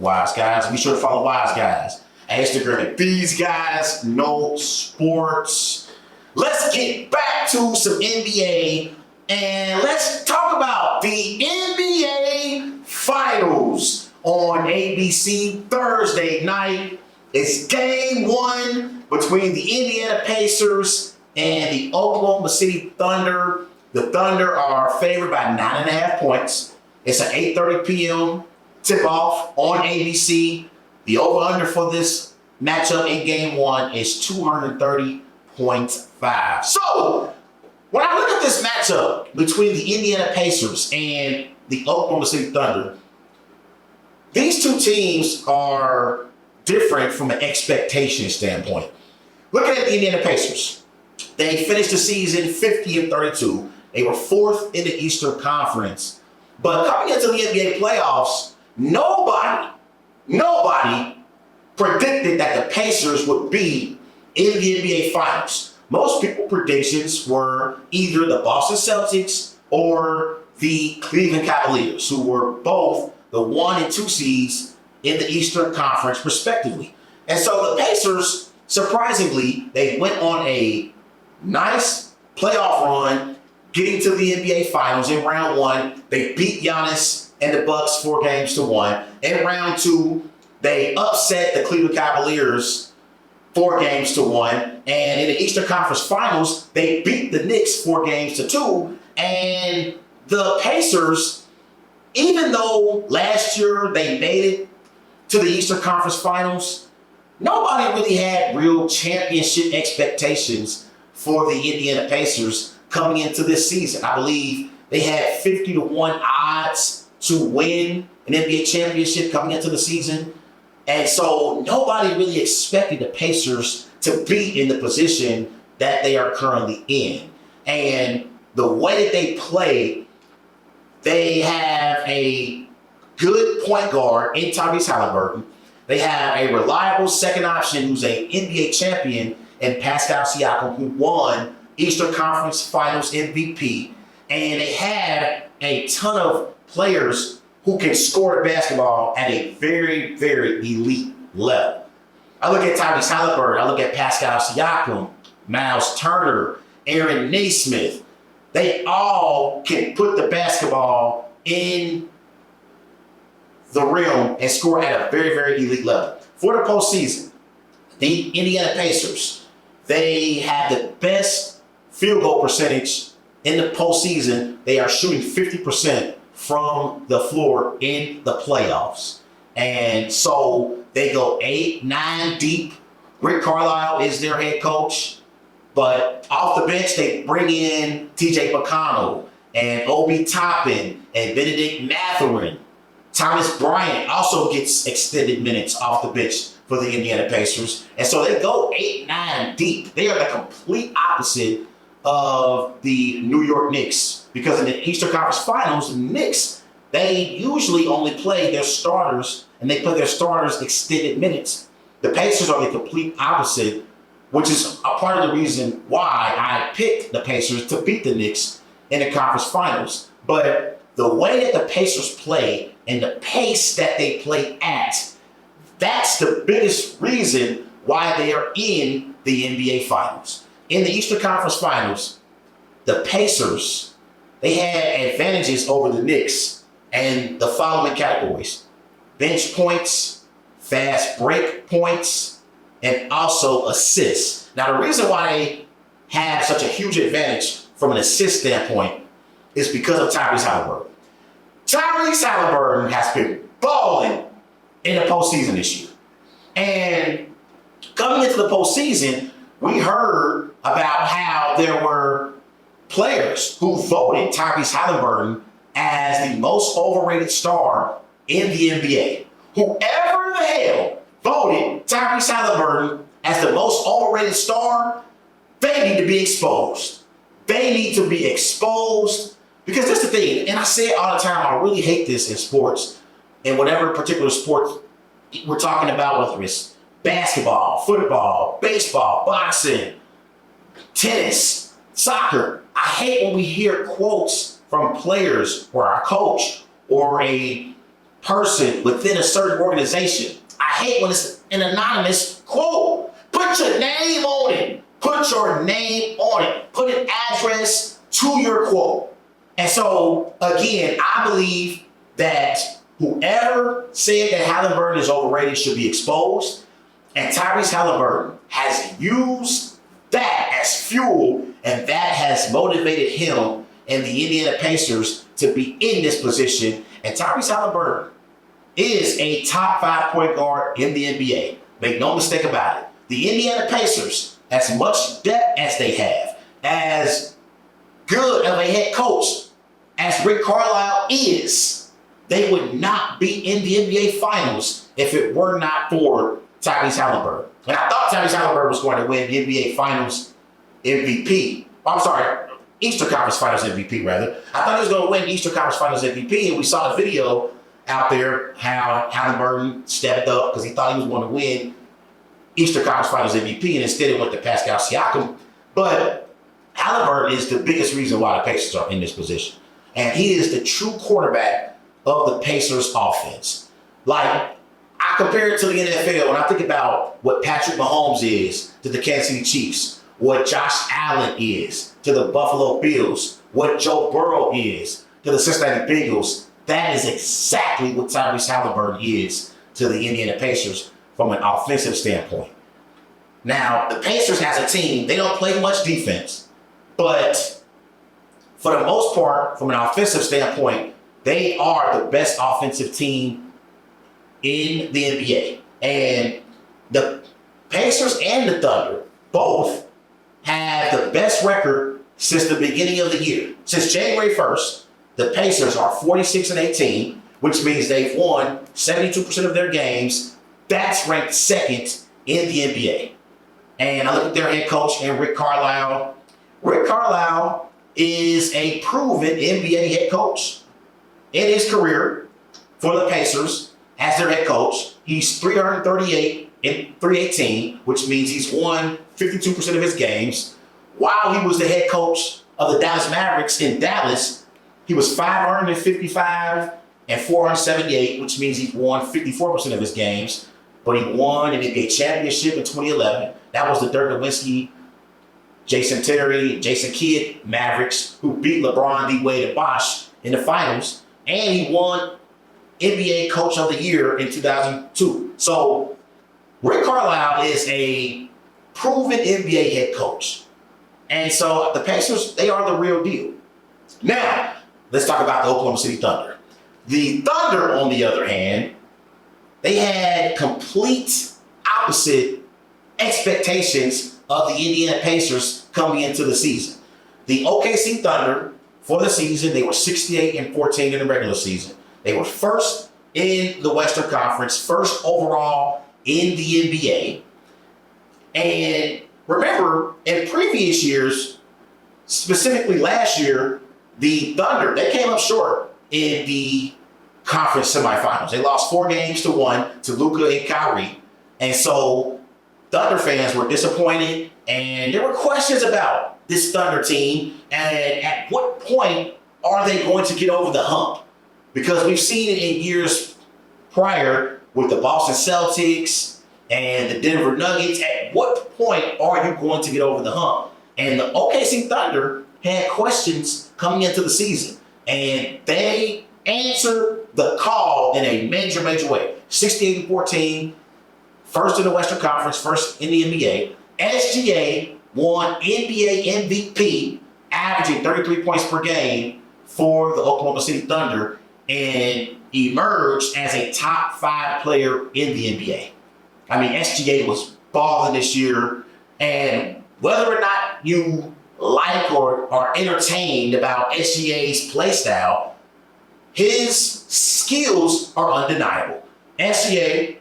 Wise Guys. Be sure to follow Wise Guys at Instagram. These guys know sports. Let's get back to some NBA and let's talk about the NBA Finals on ABC Thursday night. It's game one between the Indiana Pacers and the Oklahoma City Thunder. The Thunder are favored by 9.5 points. It's an 8:30 p.m. tip-off on ABC. The over-under for this matchup in game one is 230.5. So, when I look at this matchup between the Indiana Pacers and the Oklahoma City Thunder, these two teams are different from an expectation standpoint. Looking at the Indiana Pacers, they finished the season 50-32. They were fourth in the Eastern Conference. But coming into the NBA playoffs, nobody predicted that the Pacers would be in the NBA Finals. Most people's predictions were either the Boston Celtics or the Cleveland Cavaliers, who were both the 1 and 2 seeds in the Eastern Conference, respectively. And so the Pacers, surprisingly, they went on a nice playoff run, getting to the NBA Finals in round one. They beat Giannis and the Bucks 4-1. In round two, they upset the Cleveland Cavaliers 4-1. And in the Eastern Conference Finals, they beat the Knicks 4-2. And the Pacers, even though last year they made it to the Eastern Conference Finals, nobody really had real championship expectations for the Indiana Pacers coming into this season. I believe they had 50-1 odds to win an NBA championship coming into the season. And so nobody really expected the Pacers to be in the position that they are currently in. And the way that they play, they have a good point guard in Tyrese Halliburton. They have a reliable second option who's an NBA champion in Pascal Siakam, who won Eastern Conference Finals MVP. And they have a ton of players who can score basketball at a very, very elite level. I look at Tyrese Halliburton, I look at Pascal Siakam, Miles Turner, Aaron Naismith. They all can put the basketball in the rim and score at a very, very elite level. For the postseason, the Indiana Pacers, they have the best field goal percentage in the postseason. They are shooting 50% from the floor in the playoffs. And so they go 8-9 deep. Rick Carlisle is their head coach. But off the bench, they bring in TJ McConnell and Obi Toppin and Benedict Mathurin. Thomas Bryant also gets extended minutes off the bench for the Indiana Pacers. And so they go 8-9 deep. They are the complete opposite of the New York Knicks. Because in the Eastern Conference Finals, the Knicks, they usually only play their starters, and they play their starters extended minutes. The Pacers are the complete opposite, which is a part of the reason why I picked the Pacers to beat the Knicks in the conference finals. But the way that the Pacers play and the pace that they play at, that's the biggest reason why they are in the NBA Finals. In the Eastern Conference Finals, the Pacers, they had advantages over the Knicks and the following categories: bench points, fast break points, and also assists. Now, the reason why they have such a huge advantage from an assist standpoint is because of Tyrese Halliburton. Tyrese Halliburton has been balling in the postseason this year. And coming into the postseason, we heard about how there were players who voted Tyrese Halliburton as the most overrated star in the NBA. Whoever the hell voted Tyrese Halliburton as the most overrated star, they need to be exposed. They need to be exposed, because that's the thing, and I say it all the time, I really hate this in sports, in whatever particular sport we're talking about, whether it's basketball, football, baseball, boxing, tennis, soccer. I hate when we hear quotes from players or our coach or a person within a certain organization. I hate when it's an anonymous quote. Put your name on it. Put your name on it. Put an address to your quote. And so, again, I believe that whoever said that Halliburton is overrated should be exposed. And Tyrese Halliburton has used that as fuel, and that has motivated him and the Indiana Pacers to be in this position. And Tyrese Halliburton is a top 5 point guard in the NBA. Make no mistake about it. The Indiana Pacers, as much depth as they have, as good of a head coach as Rick Carlisle is, they would not be in the NBA Finals if it were not for Tyrese Halliburton. And I thought Tyrese Halliburton was going to win the NBA Finals MVP. I'm sorry, Eastern Conference Finals MVP, rather. I thought he was going to win the Eastern Conference Finals MVP, and we saw the video out there how Halliburton stepped up because he thought he was going to win Eastern Conference Finals MVP, and instead it went to Pascal Siakam. But Halliburton is the biggest reason why the Pacers are in this position. And he is the true quarterback of the Pacers offense. Like, I compare it to the NFL when I think about what Patrick Mahomes is to the Kansas City Chiefs, what Josh Allen is to the Buffalo Bills, what Joe Burrow is to the Cincinnati Bengals. That is exactly what Tyrese Halliburton is to the Indiana Pacers from an offensive standpoint. Now, the Pacers as a team, they don't play much defense, but for the most part, from an offensive standpoint, they are the best offensive team in the NBA. And the Pacers and the Thunder both have the best record since the beginning of the year. Since January 1st, the Pacers are 46-18, which means they've won 72% of their games. That's ranked second in the NBA. And I look at their head coach, and Rick Carlisle. Rick Carlisle is a proven NBA head coach. In his career for the Pacers as their head coach, he's 338 and 318, which means he's won 52% of his games. While he was the head coach of the Dallas Mavericks in Dallas, he was 555 and 478, which means he's won 54% of his games. But he won an NBA championship in 2011. That was the Dirk Nowitzki, Jason Terry, Jason Kidd Mavericks, who beat LeBron, D-Wade, and Bosh in the finals. And he won NBA Coach of the Year in 2002. So Rick Carlisle is a proven NBA head coach. And so the Pacers, they are the real deal. Now, let's talk about the Oklahoma City Thunder. The Thunder, on the other hand, they had complete opposite expectations of the Indiana Pacers coming into the season. The OKC Thunder, for the season, they were 68-14 in the regular season. They were first in the Western Conference, first overall in the NBA. And remember, in previous years, specifically last year, the Thunder, they came up short in the conference semifinals. They lost 4-1 to Luka and Kyrie. And so Thunder fans were disappointed, and there were questions about this Thunder team and at what point are they going to get over the hump? Because we've seen it in years prior with the Boston Celtics and the Denver Nuggets. At what point are you going to get over the hump? And the OKC Thunder had questions coming into the season, and they answered the call in a major, major way. 68-14, first in the Western Conference, first in the NBA. SGA won NBA MVP, averaging 33 points per game for the Oklahoma City Thunder, and emerged as a top 5 player in the NBA. I mean, SGA was balling this year, and whether or not you like or are entertained about SGA's play style, his skills are undeniable. SGA,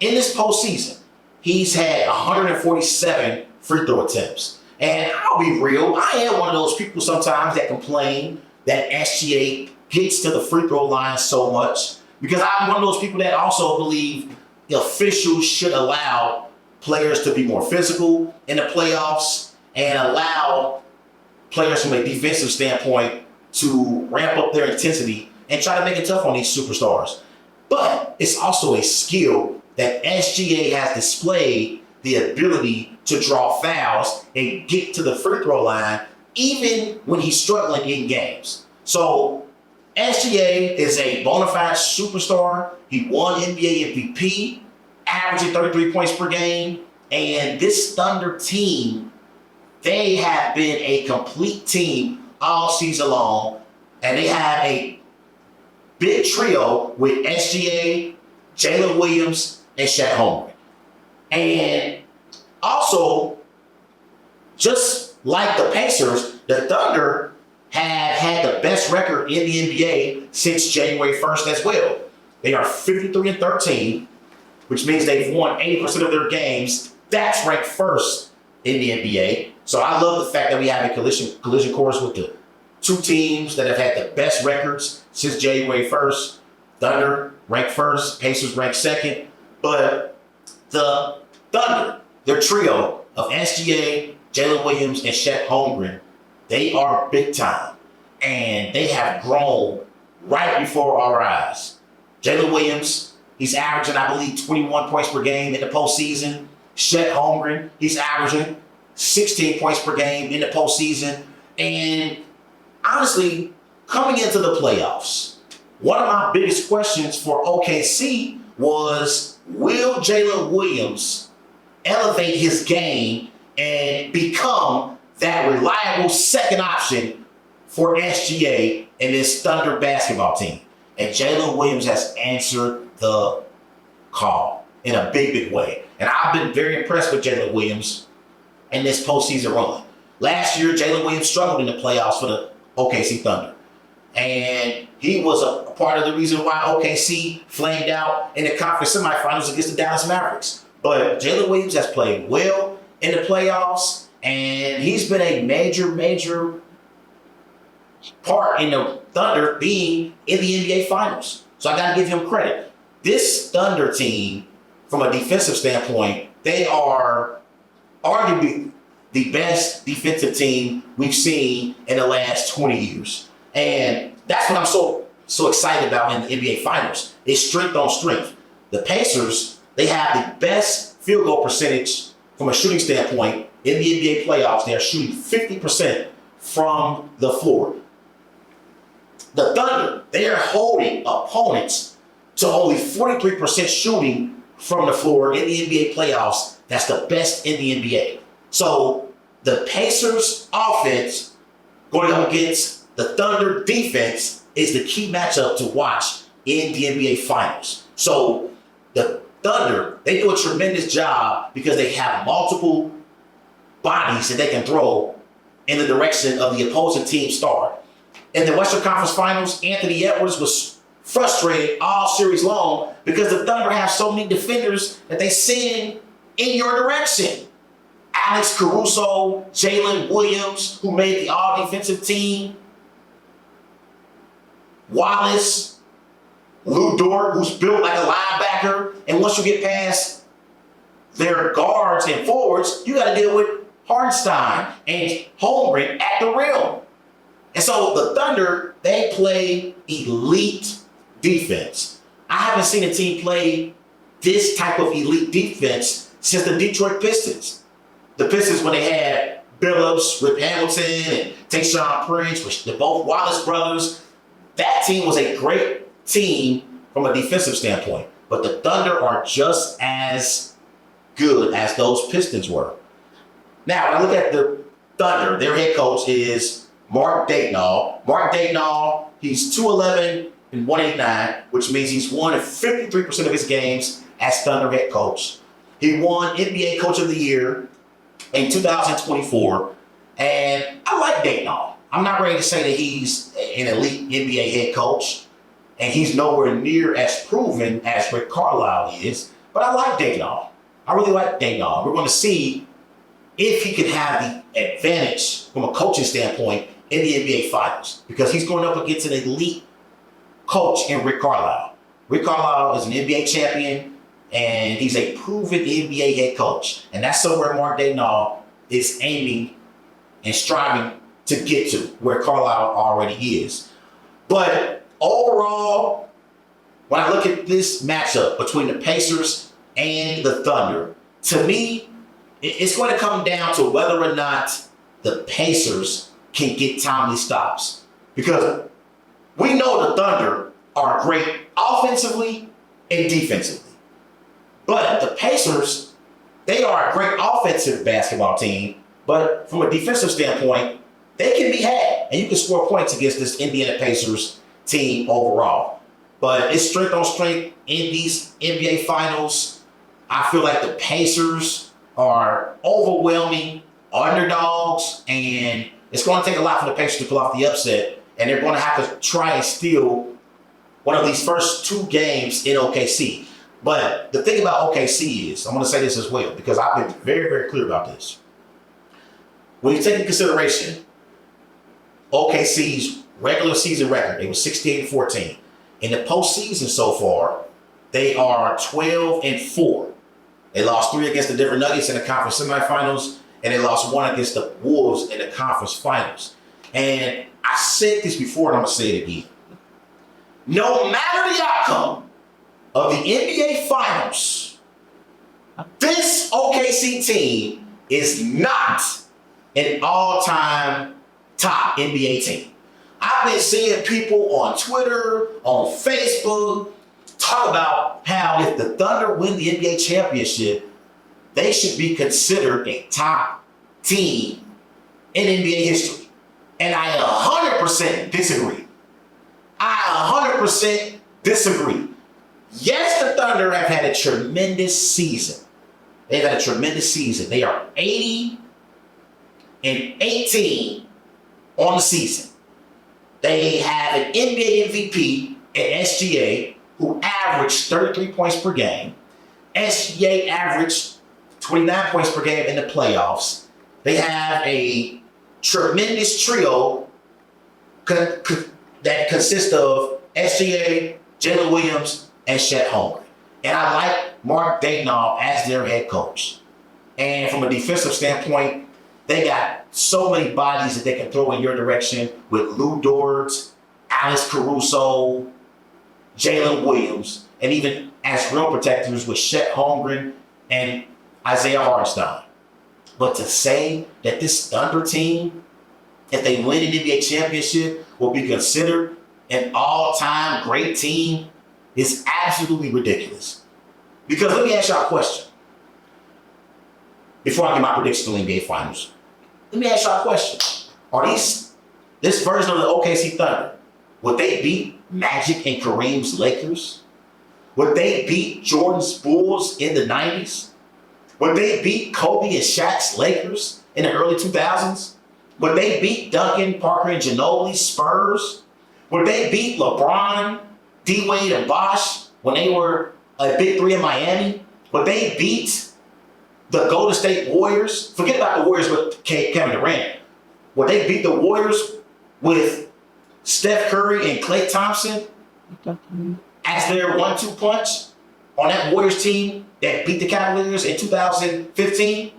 in this postseason, he's had 147 free throw attempts. And I'll be real, I am one of those people sometimes that complain that SGA gets to the free throw line so much, because I'm one of those people that also believe the officials should allow players to be more physical in the playoffs and allow players from a defensive standpoint to ramp up their intensity and try to make it tough on these superstars. But it's also a skill that SGA has displayed the ability to draw fouls and get to the free throw line even when he's struggling in games. So SGA is a bona fide superstar. He won NBA MVP, averaging 33 points per game. And this Thunder team, they have been a complete team all season long. And they have a big trio with SGA, Jalen Williams, and Chet Holmgren. And also, just like the Pacers, the Thunder have had the best record in the NBA since January 1st as well. They are 53-13, which means they've won 80% of their games. That's ranked first in the NBA. So I love the fact that we have a collision course with the two teams that have had the best records since January 1st. Thunder ranked first, Pacers ranked second. But the Thunder, their trio of SGA, Jalen Williams, and Chet Holmgren, they are big time. And they have grown right before our eyes. Jalen Williams, he's averaging, I believe, 21 points per game in the postseason. Chet Holmgren, he's averaging 16 points per game in the postseason. And honestly, coming into the playoffs, one of my biggest questions for OKC was, will Jalen Williams elevate his game and become that reliable second option for SGA and this Thunder basketball team? And Jalen Williams has answered the call in a big, big way. And I've been very impressed with Jalen Williams in this postseason run. Last year, Jalen Williams struggled in the playoffs for the OKC Thunder. And he was a part of the reason why OKC flamed out in the conference semifinals against the Dallas Mavericks. But Jalen Williams has played well in the playoffs, and he's been a major part in the Thunder being in the NBA Finals. So I got to give him credit. This Thunder team, from a defensive standpoint, they are arguably the best defensive team we've seen in the last 20 years. And that's what I'm so excited about in the NBA Finals. It's strength on strength. The Pacers, they have the best field goal percentage from a shooting standpoint in the NBA playoffs. They are shooting 50% from the floor. The Thunder, they are holding opponents to only 43% shooting from the floor in the NBA playoffs. That's the best in the NBA. So the Pacers offense going up against the Thunder defense is the key matchup to watch in the NBA Finals. So the Thunder, they do a tremendous job because they have multiple bodies that they can throw in the direction of the opposing team star. In the Western Conference Finals, Anthony Edwards was frustrated all series long because the Thunder have so many defenders that they send in your direction. Alex Caruso, Jalen Williams, who made the all-defensive team, Wallace, Lou Dort, who's built like a linebacker, and once you get past their guards and forwards, you got to deal with Hartenstein and Holmgren at the rim. And so the Thunder, they play elite defense. I haven't seen a team play this type of elite defense since the Detroit Pistons. The Pistons, when they had Billups, Rip Hamilton, and Tayshaun Prince, which they're both Wallace brothers, that team was a great team from a defensive standpoint. But the Thunder are just as good as those Pistons were. Now, when I look at the Thunder, their head coach is Mark Daigneault. Mark Daigneault, he's 211 and 189, which means he's won 53% of his games as Thunder head coach. He won NBA Coach of the Year in 2024, and I like Daigneault. I'm not ready to say that he's an elite NBA head coach, and he's nowhere near as proven as Rick Carlisle is, but I like Daigneault. I really like Daigneault. We're going to see if he can have the advantage from a coaching standpoint in the NBA Finals, because he's going up against an elite coach in Rick Carlisle. Rick Carlisle is an NBA champion, and he's a proven NBA head coach. And that's somewhere Mark Daigneault is aiming and striving to get to, where Carlisle already is. But overall, when I look at this matchup between the Pacers and the Thunder, to me, it's going to come down to whether or not the Pacers can get timely stops. Because we know the Thunder are great offensively and defensively. But the Pacers, they are a great offensive basketball team, but from a defensive standpoint, they can be had. And you can score points against this Indiana Pacers team overall. But it's strength on strength in these NBA Finals. I feel like the Pacers are overwhelming underdogs, and it's going to take a lot for the Pacers to pull off the upset, and they're going to have to try and steal one of these first two games in OKC. But the thing about OKC is, I'm going to say this as well, because I've been very, very clear about this. When you take into consideration OKC's regular season record, they were 68-14. In the postseason so far, they are 12-4. They lost 3 against the Denver Nuggets in the conference semifinals, and they lost 1 against the Wolves in the conference finals. And I said this before, and I'm going to say it again. No matter the outcome of the NBA Finals, this OKC team is not an all-time top NBA team. I've been seeing people on Twitter, on Facebook, talk about how if the Thunder win the NBA championship, they should be considered a top team in NBA history. And I 100% disagree. I 100% disagree. Yes, the Thunder have had a tremendous season. They've had a tremendous season. They are 80-18 on the season. They have an NBA MVP at SGA who averaged 33 points per game. SGA averaged 29 points per game in the playoffs. They have a tremendous trio that consists of SGA, Jalen Williams, and Chet Holmgren. And I like Mark Daigneault as their head coach. And from a defensive standpoint, they got so many bodies that they can throw in your direction with Lou Dort, Alex Caruso, Jalen Williams, and even as rim protectors with Chet Holmgren and Isaiah Hartenstein. But to say that this Thunder team, if they win an NBA championship, will be considered an all-time great team is absolutely ridiculous. Because let me ask y'all a question. Before I get my predictions on the NBA Finals, let me ask y'all a question. Are this version of the OKC Thunder, would they beat Magic and Kareem's Lakers? Would they beat Jordan's Bulls in the 90s? Would they beat Kobe and Shaq's Lakers in the early 2000s? Would they beat Duncan, Parker, and Ginobili's Spurs? Would they beat LeBron, D-Wade, and Bosh when they were a big three in Miami? Would they beat the Golden State Warriors? Forget about the Warriors with Kevin Durant. Would they beat the Warriors with Steph Curry and Klay Thompson as their 1-2 punch on that Warriors team that beat the Cavaliers in 2015?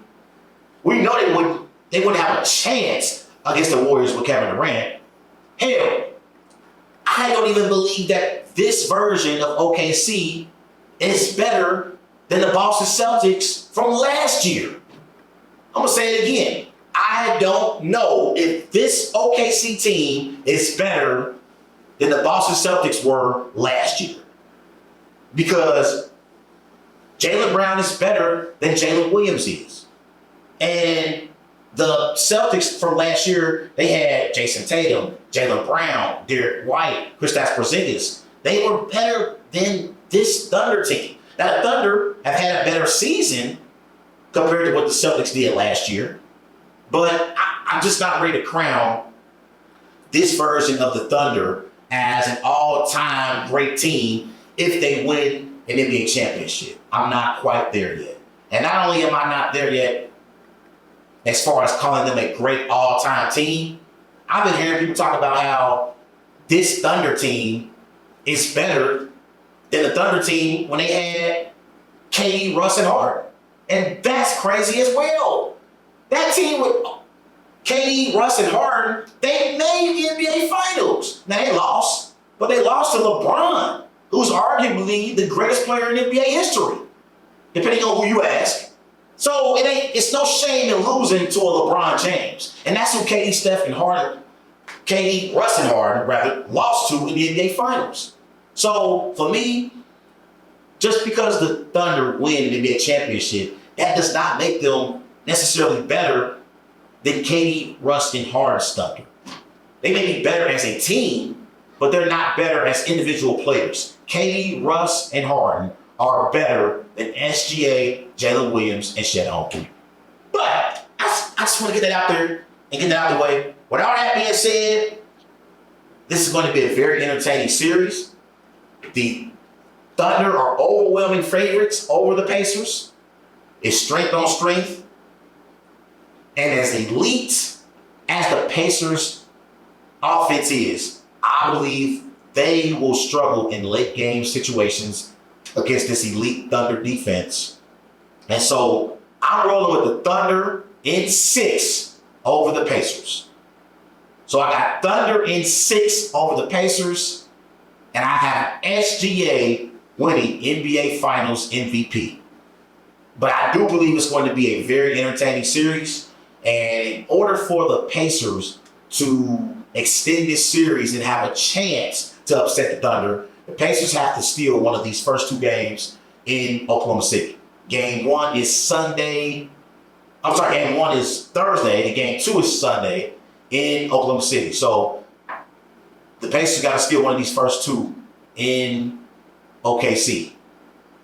We know they wouldn't have a chance against the Warriors with Kevin Durant. Hell, I don't even believe that this version of OKC is better than the Boston Celtics from last year. I'm going to say it again. I don't know if this OKC team is better than the Boston Celtics were last year. Because Jaylen Brown is better than Jalen Williams is. And the Celtics from last year, they had Jason Tatum, Jaylen Brown, Derek White, Kristaps Porzingis. They were better than this Thunder team. Now, the Thunder have had a better season compared to what the Celtics did last year. But I'm just not ready to crown this version of the Thunder as an all-time great team if they win an NBA championship. I'm not quite there yet. And not only am I not there yet as far as calling them a great all-time team, I've been hearing people talk about how this Thunder team is better than the Thunder team when they had KD, Russ, and Harden. And that's crazy as well. That team with KD, Russ, and Harden, they made the NBA Finals. Now, they lost. but they lost to LeBron, who's arguably the greatest player in NBA history, depending on who you ask. So it's no shame in losing to a LeBron James. And that's who Russ and Harden lost to in the NBA Finals. So for me, just because the Thunder win the NBA championship, that does not make them necessarily better than KD, Russ, and Harden's Thunder. They may be better as a team, but they're not better as individual players. KD, Russ, and Harden are better than SGA, Jalen Williams, and Chet Holmgren. But I just want to get that out there and get that out of the way. With all that being said, this is going to be a very entertaining series. The Thunder are overwhelming favorites over the Pacers. It's strength on strength. And as elite as the Pacers offense is, I believe they will struggle in late game situations against this elite Thunder defense. And so I'm rolling with the Thunder in 6 over the Pacers. So I got Thunder in 6 over the Pacers, and I have SGA winning NBA Finals MVP. But I do believe it's going to be a very entertaining series. And in order for the Pacers to extend this series and have a chance to upset the Thunder, the Pacers have to steal one of these first 2 games in Oklahoma City. Game 1 is Thursday, and game 2 is Sunday in Oklahoma City. So the Pacers got to steal one of these first 2 in OKC.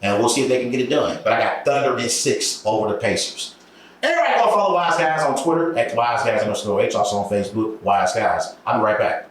And we'll see if they can get it done. But I got Thunder in 6 over the Pacers. Everybody go follow Wise Guys on Twitter at WiseGuys_H, also on Facebook, Wise Guys. I'll be right back.